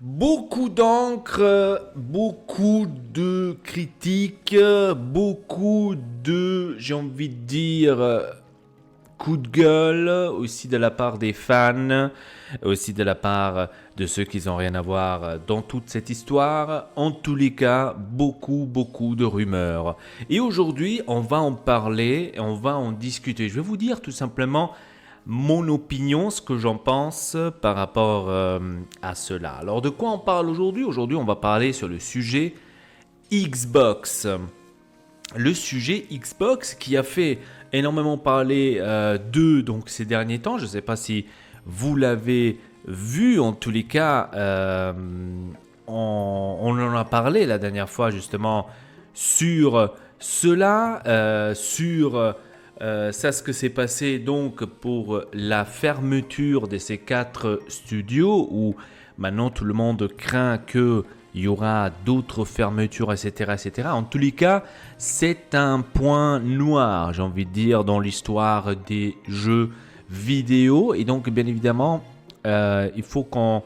Beaucoup d'encre, beaucoup de critiques, beaucoup de, j'ai envie de dire, coups de gueule, aussi de la part des fans, aussi de la part de ceux qui n'ont rien à voir dans toute cette histoire. En tous les cas, beaucoup de rumeurs. Et aujourd'hui, on va en parler, et on va en discuter. Je vais vous dire tout simplement mon opinion, ce que j'en pense par rapport à cela. Alors de quoi on parle aujourd'hui? Aujourd'hui, on va parler sur le sujet Xbox. Le sujet Xbox qui a fait énormément parler d'eux donc, ces derniers temps. Je ne sais pas si vous l'avez vu, en tous les cas, on en a parlé la dernière fois justement sur cela, sur ça, ce que s'est passé donc pour la fermeture de ces 4 studios où maintenant tout le monde craint qu'il y aura d'autres fermetures, etc., etc. En tous les cas, c'est un point noir, j'ai envie de dire, dans l'histoire des jeux vidéo. Et donc, bien évidemment, il faut qu'on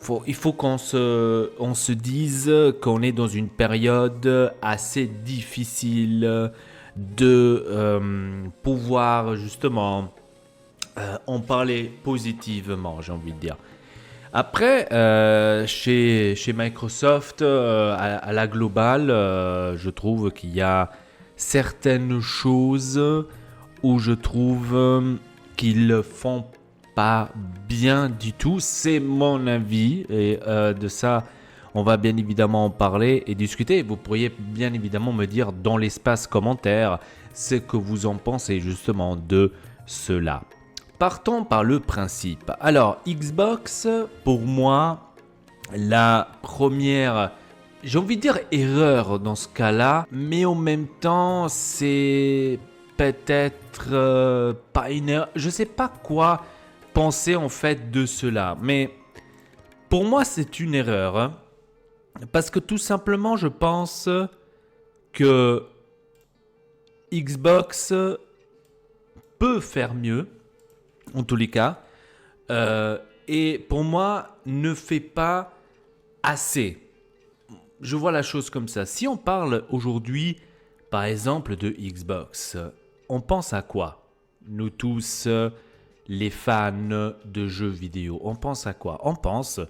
on se dise qu'on est dans une période assez difficile de pouvoir justement en parler positivement, j'ai envie de dire. Après, chez Microsoft, à la globale, je trouve qu'il y a certaines choses où je trouve qu'ils font pas bien du tout. C'est mon avis et de ça, on va bien évidemment en parler et discuter. Vous pourriez bien évidemment me dire dans l'espace commentaire ce que vous en pensez justement de cela. Partons par le principe. Alors, Xbox, pour moi, la première, j'ai envie de dire erreur dans ce cas-là, mais en même temps, c'est peut-être pas une erreur. Je sais pas quoi penser en fait de cela, mais pour moi, c'est une erreur. Hein, parce que tout simplement, je pense que Xbox peut faire mieux, en tous les cas, et pour moi, ne fait pas assez. Je vois la chose comme ça. Si on parle aujourd'hui, par exemple, de Xbox, on pense à quoi? Nous tous, les fans de jeux vidéo, on pense à quoi? On pense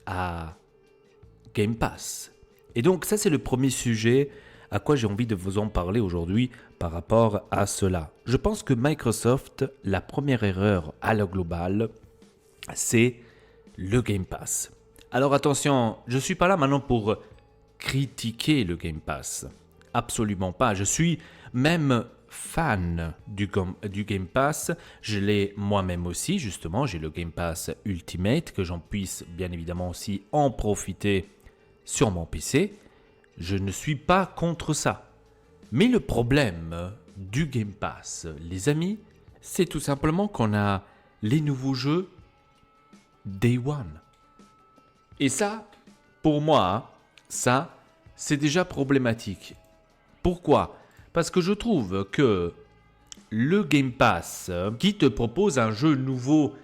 à Game Pass. Et donc ça, c'est le premier sujet à quoi j'ai envie de vous en parler aujourd'hui par rapport à cela. Je pense que Microsoft, la première erreur à la globale, c'est le Game Pass. Alors attention, je ne suis pas là maintenant pour critiquer le Game Pass. Absolument pas. Je suis même fan du Game Pass. Je l'ai moi-même aussi, justement. J'ai le Game Pass Ultimate, que j'en puisse bien évidemment aussi en profiter sur mon PC. Je ne suis pas contre ça. Mais le problème du Game Pass, les amis, c'est tout simplement qu'on a les nouveaux jeux Day One. Et ça, pour moi, ça, c'est déjà problématique. Pourquoi? Parce que je trouve que le Game Pass, qui te propose un jeu nouveau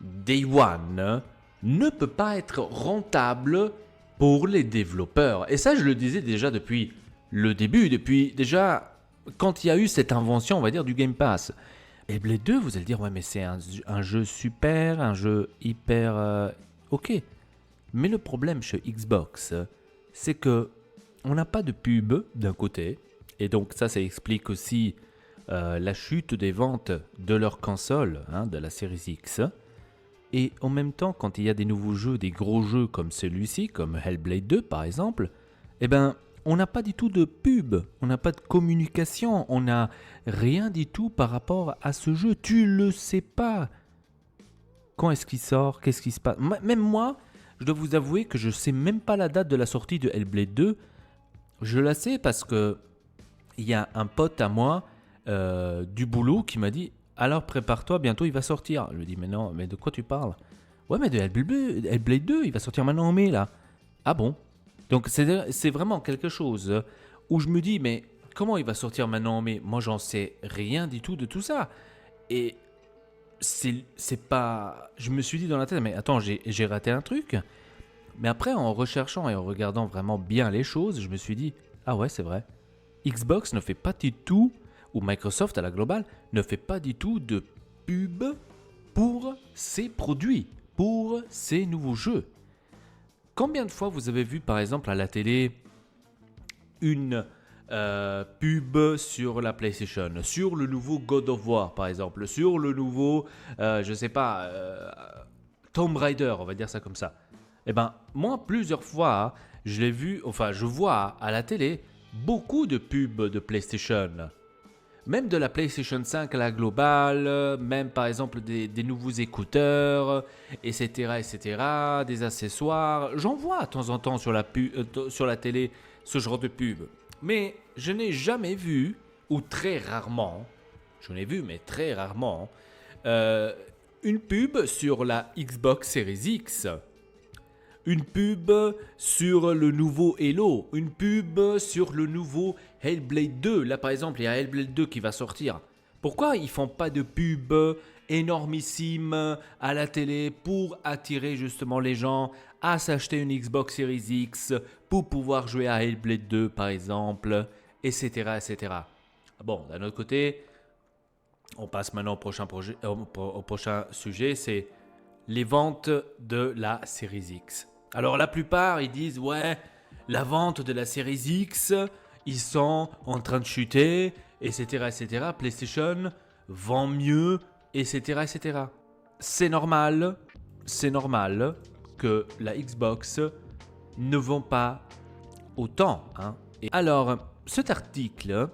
Day One, ne peut pas être rentable pour les développeurs. Et ça, je le disais déjà depuis le début, depuis déjà quand il y a eu cette invention, on va dire, du Game Pass. Et Blade 2, vous allez dire, ouais, mais c'est un jeu super, un jeu hyper... ok. Mais le problème chez Xbox, c'est que on n'a pas de pub d'un côté. Et donc ça explique aussi la chute des ventes de leur console, hein, de la Series X. Et en même temps, quand il y a des nouveaux jeux, des gros jeux comme celui-ci, comme Hellblade 2 par exemple, eh ben, on n'a pas du tout de pub, on n'a pas de communication, on n'a rien du tout par rapport à ce jeu. Tu le sais pas. Quand est-ce qu'il sort? Qu'est-ce qui se passe? Même moi, je dois vous avouer que je ne sais même pas la date de la sortie de Hellblade 2. Je la sais parce que il y a un pote à moi du boulot qui m'a dit « Alors prépare-toi, bientôt il va sortir. » Je lui dis « Mais non, mais de quoi tu parles ?»« Ouais, mais de Hellblade 2, il va sortir maintenant en mai là. »« Ah bon ?» Donc c'est vraiment quelque chose où je me dis « Mais comment il va sortir maintenant en mai ?» Moi, j'en sais rien du tout de tout ça. Et c'est pas... Je me suis dit dans la tête « Mais attends, j'ai raté un truc ?» Mais après, en recherchant et en regardant vraiment bien les choses, je me suis dit, ah ouais, c'est vrai. Xbox ne fait pas du tout, ou Microsoft à la globale, ne fait pas du tout de pub pour ses produits, pour ses nouveaux jeux. Combien de fois vous avez vu par exemple à la télé une pub sur la PlayStation, sur le nouveau God of War par exemple, sur le nouveau, Tomb Raider, on va dire ça comme ça. Eh ben, moi plusieurs fois, je l'ai vu, enfin je vois à la télé beaucoup de pubs de PlayStation. Même de la PlayStation 5 à la globale, même par exemple des nouveaux écouteurs, etc., etc., des accessoires. J'en vois de temps en temps sur la télé ce genre de pub. Mais je n'ai jamais vu, ou très rarement, j'en ai vu mais très rarement, une pub sur la Xbox Series X. Une pub sur le nouveau Halo, une pub sur le nouveau Hellblade 2. Là, par exemple, il y a Hellblade 2 qui va sortir. Pourquoi ils font pas de pub énormissime à la télé pour attirer justement les gens à s'acheter une Xbox Series X pour pouvoir jouer à Hellblade 2, par exemple, etc., etc. Bon, d'un autre côté, on passe maintenant au prochain sujet, c'est les ventes de la Series X. Alors la plupart, ils disent, ouais, la vente de la Series X, ils sont en train de chuter, etc., etc. PlayStation vend mieux, etc., etc. C'est normal que la Xbox ne vend pas autant. Et alors, cet article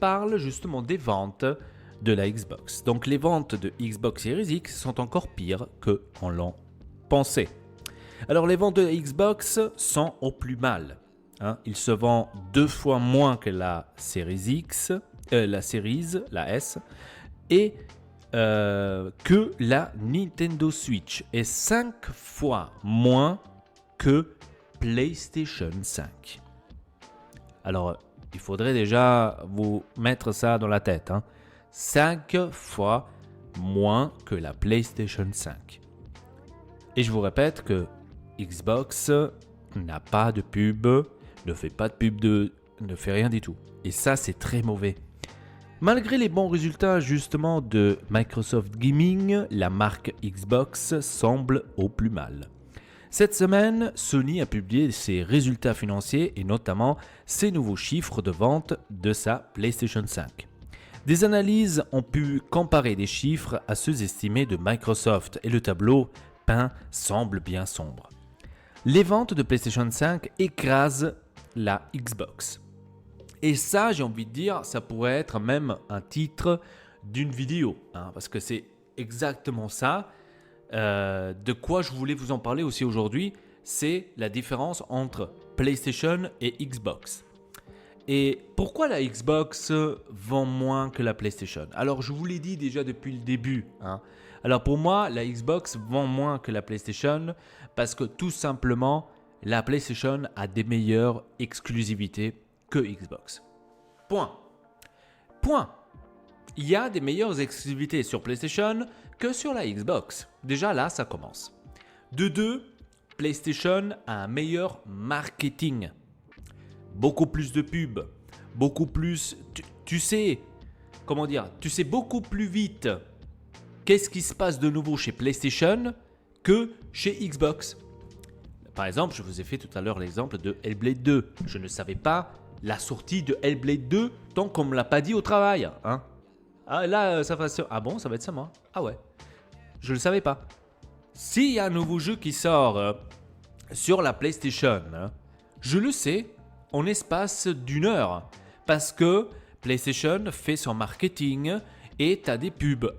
parle justement des ventes de la Xbox. Donc les ventes de Xbox Series X sont encore pires qu'on l'en pensait. Alors les ventes de Xbox sont au plus mal. Il se vend 2 fois moins que la Series X, la S, et que la Nintendo Switch, et 5 fois moins que PlayStation 5. Alors, il faudrait déjà vous mettre ça dans la tête. 5 fois moins que la PlayStation 5. Et je vous répète que Xbox n'a pas de pub, ne fait pas de pub, ne fait rien du tout. Et ça, c'est très mauvais. Malgré les bons résultats justement de Microsoft Gaming, la marque Xbox semble au plus mal. Cette semaine, Sony a publié ses résultats financiers et notamment ses nouveaux chiffres de vente de sa PlayStation 5. Des analyses ont pu comparer des chiffres à ceux estimés de Microsoft et le tableau peint semble bien sombre. Les ventes de PlayStation 5 écrasent la Xbox. Et ça, j'ai envie de dire, ça pourrait être même un titre d'une vidéo, parce que c'est exactement ça. De quoi je voulais vous en parler aussi aujourd'hui, c'est la différence entre PlayStation et Xbox. Et pourquoi la Xbox vend moins que la PlayStation ? Alors, je vous l'ai dit déjà depuis le début. Alors, pour moi, la Xbox vend moins que la PlayStation parce que tout simplement, la PlayStation a des meilleures exclusivités que Xbox. Point. Il y a des meilleures exclusivités sur PlayStation que sur la Xbox. Déjà là, ça commence. De deux, PlayStation a un meilleur marketing. Beaucoup plus de pubs, beaucoup plus... Tu sais beaucoup plus vite qu'est-ce qui se passe de nouveau chez PlayStation que chez Xbox. Par exemple, je vous ai fait tout à l'heure l'exemple de Hellblade 2. Je ne savais pas la sortie de Hellblade 2 tant qu'on ne me l'a pas dit au travail. Ah là, ça va... Ah bon, ça va être ça moi ? Ah ouais. Je ne le savais pas. S'il y a un nouveau jeu qui sort sur la PlayStation, je le sais en espace d'1 heure. Parce que PlayStation fait son marketing et tu as des pubs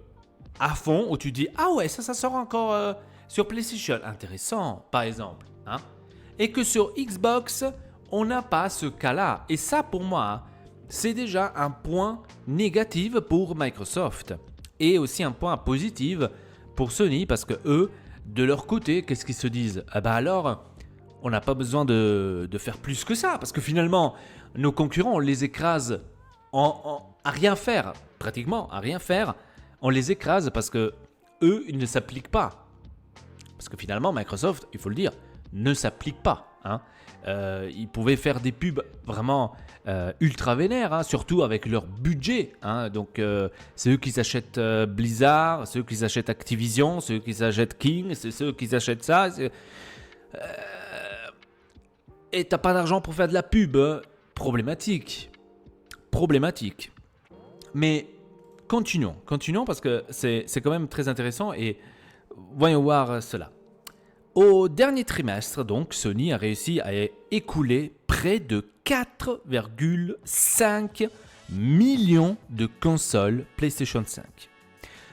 à fond où tu dis « Ah ouais, ça sort encore sur PlayStation. Intéressant, par exemple. » Et que sur Xbox, on n'a pas ce cas-là. Et ça, pour moi, c'est déjà un point négatif pour Microsoft. Et aussi un point positif pour Sony parce que eux, de leur côté, qu'est-ce qu'ils se disent ? Ah bah alors, on n'a pas besoin de faire plus que ça. Parce que finalement, nos concurrents, on les écrase à rien faire. Pratiquement à rien faire. On les écrase parce que eux, ils ne s'appliquent pas. Parce que finalement, Microsoft, il faut le dire, ne s'applique pas. Ils pouvaient faire des pubs vraiment ultra vénères, surtout avec leur budget. Donc, c'est eux qui s'achètent Blizzard, c'est eux qui s'achètent Activision, c'est eux qui s'achètent King, c'est ceux qui s'achètent ça. Et t'as pas d'argent pour faire de la pub. Problématique. Mais continuons parce que c'est quand même très intéressant et voyons voir cela. Au dernier trimestre, donc, Sony a réussi à écouler près de 4,5 millions de consoles PlayStation 5.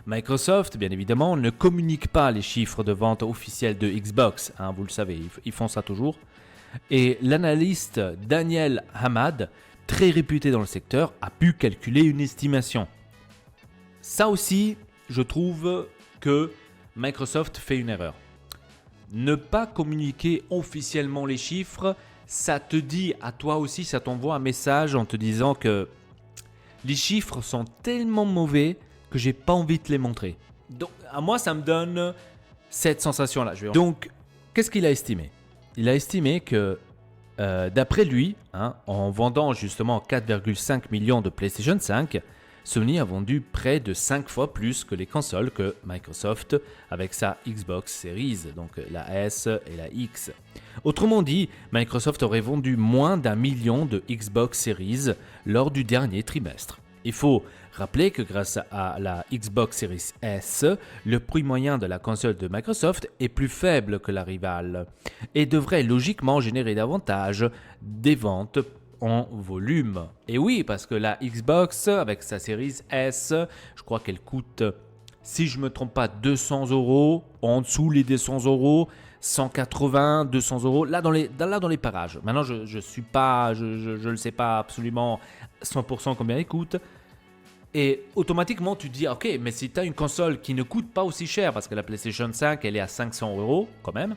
Microsoft, bien évidemment, ne communique pas les chiffres de vente officiels de Xbox, vous le savez, ils font ça toujours. Et l'analyste Daniel Hamad, très réputé dans le secteur, a pu calculer une estimation. Ça aussi, je trouve que Microsoft fait une erreur. Ne pas communiquer officiellement les chiffres, ça te dit à toi aussi, ça t'envoie un message en te disant que les chiffres sont tellement mauvais que j'ai pas envie de te les montrer. Donc, à moi, ça me donne cette sensation-là. Donc, qu'est-ce qu'il a estimé ? Il a estimé que, d'après lui, en vendant justement 4,5 millions de PlayStation 5, Sony a vendu près de 5 fois plus que les consoles que Microsoft avec sa Xbox Series, donc la S et la X. Autrement dit, Microsoft aurait vendu moins d'1 million de Xbox Series lors du dernier trimestre. Il faut rappeler que grâce à la Xbox Series S, le prix moyen de la console de Microsoft est plus faible que la rivale et devrait logiquement générer davantage des ventes en volume. Et oui, parce que la Xbox avec sa Series S, je crois qu'elle coûte, si je ne me trompe pas, 200 €, en dessous les 200 €, 180, 200 €, là dans les parages. Maintenant, je ne sais pas absolument 100% combien elle coûte. Et automatiquement, tu te dis, ok, mais si tu as une console qui ne coûte pas aussi cher, parce que la PlayStation 5, elle est à 500 € quand même.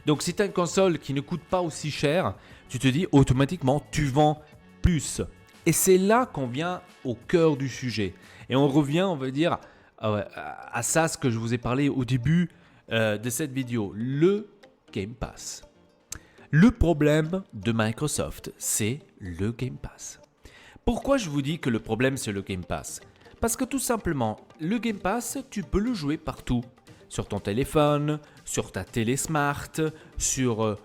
Donc, si tu as une console qui ne coûte pas aussi cher, tu te dis automatiquement, tu vends plus. Et c'est là qu'on vient au cœur du sujet. Et on revient, on va dire, à ça, ce que je vous ai parlé au début de cette vidéo, le Game Pass. Le problème de Microsoft, c'est le Game Pass. Pourquoi je vous dis que le problème, c'est le Game Pass ? Parce que tout simplement, le Game Pass, tu peux le jouer partout. Sur ton téléphone, sur ta télé smart, sur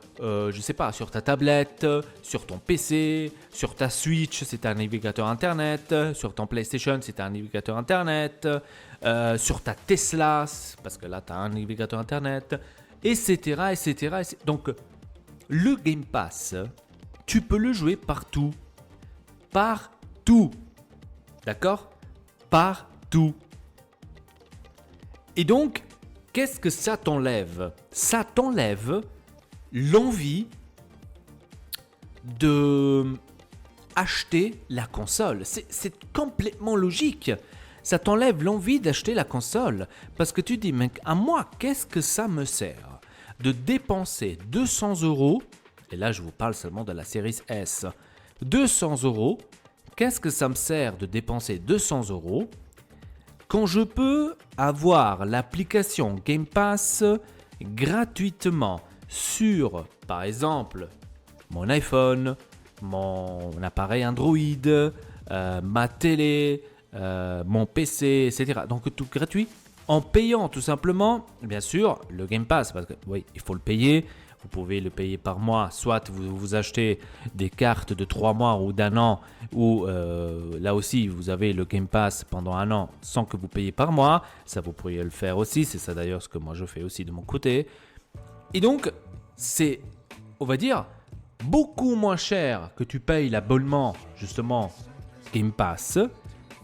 ta tablette, sur ton PC, sur ta Switch, c'est un navigateur Internet, sur ton PlayStation, c'est un navigateur Internet, sur ta Tesla, parce que là, tu as un navigateur Internet, etc. Donc, le Game Pass, tu peux le jouer partout. Partout. D'accord ? Partout. Et donc, qu'est-ce que ça t'enlève ? Ça t'enlève l'envie de acheter la console. C'est complètement logique. Ça t'enlève l'envie d'acheter la console. Parce que tu dis, mec, à moi, qu'est-ce que ça me sert de dépenser 200 €, et là je vous parle seulement de la Series S, 200 €, qu'est-ce que ça me sert de dépenser 200 € quand je peux avoir l'application Game Pass gratuitement sur, par exemple, mon iPhone, mon appareil Android, ma télé, mon PC, etc. Donc tout gratuit, en payant tout simplement, bien sûr, le Game Pass, parce que oui, il faut le payer. Vous pouvez le payer par mois, soit vous achetez des cartes de 3 mois ou d'1 an, ou là aussi vous avez le Game Pass pendant 1 an sans que vous payiez par mois. Ça, vous pourriez le faire aussi, c'est ça d'ailleurs ce que moi je fais aussi de mon côté. Et donc, c'est, on va dire, beaucoup moins cher que tu payes l'abonnement, justement, Game Pass,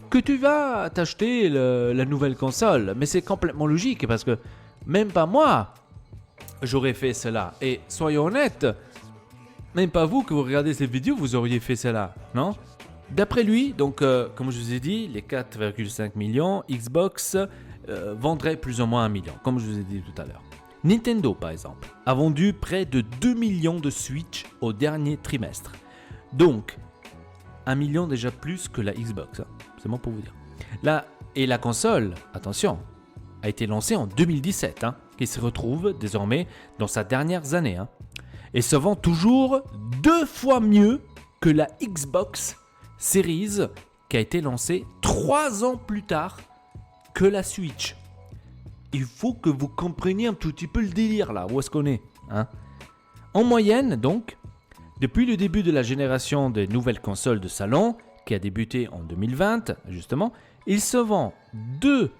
que tu vas t'acheter la nouvelle console. Mais c'est complètement logique parce que même pas moi, j'aurais fait cela. Et soyons honnêtes, même pas vous que vous regardez cette vidéo, vous auriez fait cela, non ? D'après lui, donc comme je vous ai dit, les 4,5 millions, Xbox vendrait plus ou moins 1 million, comme je vous ai dit tout à l'heure. Nintendo, par exemple, a vendu près de 2 millions de Switch au dernier trimestre. Donc, 1 million déjà plus que la Xbox, c'est bon pour vous dire. Là, et la console, attention, a été lancée en 2017, qui se retrouve désormais dans sa dernière année. Et se vend toujours 2 fois mieux que la Xbox Series qui a été lancée 3 ans plus tard que la Switch. Il faut que vous compreniez un tout petit peu le délire là, où est-ce qu'on est. En moyenne donc, depuis le début de la génération des nouvelles consoles de salon, qui a débuté en 2020 justement, il se vend 2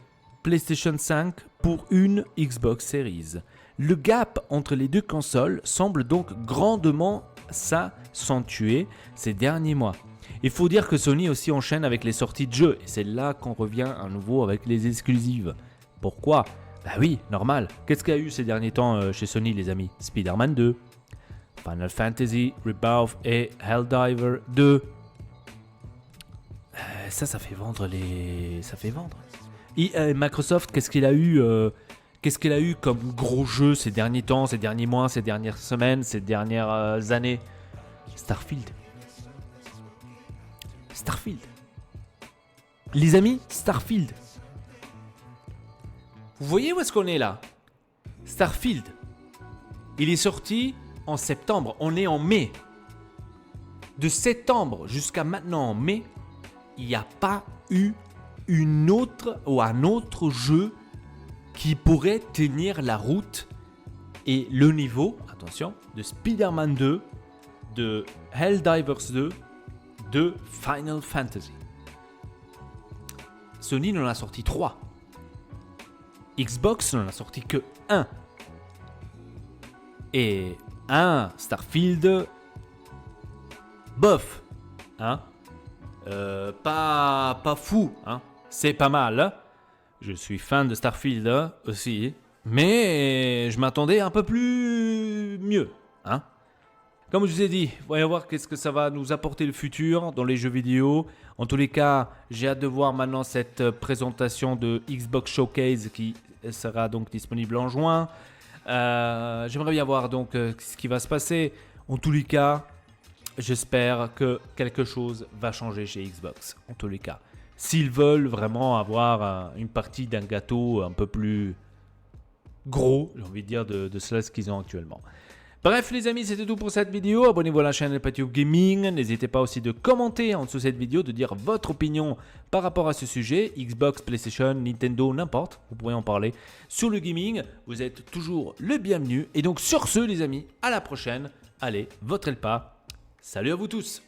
PlayStation 5 pour une Xbox Series. Le gap entre les deux consoles semble donc grandement s'accentuer ces derniers mois. Il faut dire que Sony aussi enchaîne avec les sorties de jeux, et c'est là qu'on revient à nouveau avec les exclusives. Pourquoi ? Bah oui, normal. Qu'est-ce qu'il y a eu ces derniers temps chez Sony, les amis ? Spider-Man 2, Final Fantasy Rebirth et Helldiver 2. Ça fait vendre les... Ça fait vendre. Et Microsoft, qu'est-ce qu'il a eu comme gros jeu ces derniers temps, ces derniers mois, ces dernières semaines, ces dernières années ? Starfield. Les amis, Starfield. Vous voyez où est-ce qu'on est là ? Starfield. Il est sorti en septembre. On est en mai. De septembre jusqu'à maintenant en mai, il n'y a pas eu un autre jeu qui pourrait tenir la route et le niveau, attention, de Spider-Man 2, de Helldivers 2, de Final Fantasy. Sony n'en a sorti 3. Xbox n'en a sorti que 1. Et un Starfield, bof, pas fou, c'est pas mal. Je suis fan de Starfield aussi, mais je m'attendais un peu plus mieux, Comme je vous ai dit, voyons voir qu'est-ce que ça va nous apporter le futur dans les jeux vidéo. En tous les cas, j'ai hâte de voir maintenant cette présentation de Xbox Showcase qui sera donc disponible en juin. J'aimerais bien voir donc ce qui va se passer. En tous les cas, j'espère que quelque chose va changer chez Xbox. En tous les cas, s'ils veulent vraiment avoir une partie d'un gâteau un peu plus gros, j'ai envie de dire, de cela ce qu'ils ont actuellement. Bref les amis, c'était tout pour cette vidéo. Abonnez-vous à la chaîne Patio Gaming. N'hésitez pas aussi de commenter en dessous de cette vidéo, de dire votre opinion par rapport à ce sujet. Xbox, PlayStation, Nintendo, n'importe. Vous pourrez en parler sur le gaming. Vous êtes toujours le bienvenu. Et donc sur ce les amis, à la prochaine. Allez, votez le pas. Salut à vous tous.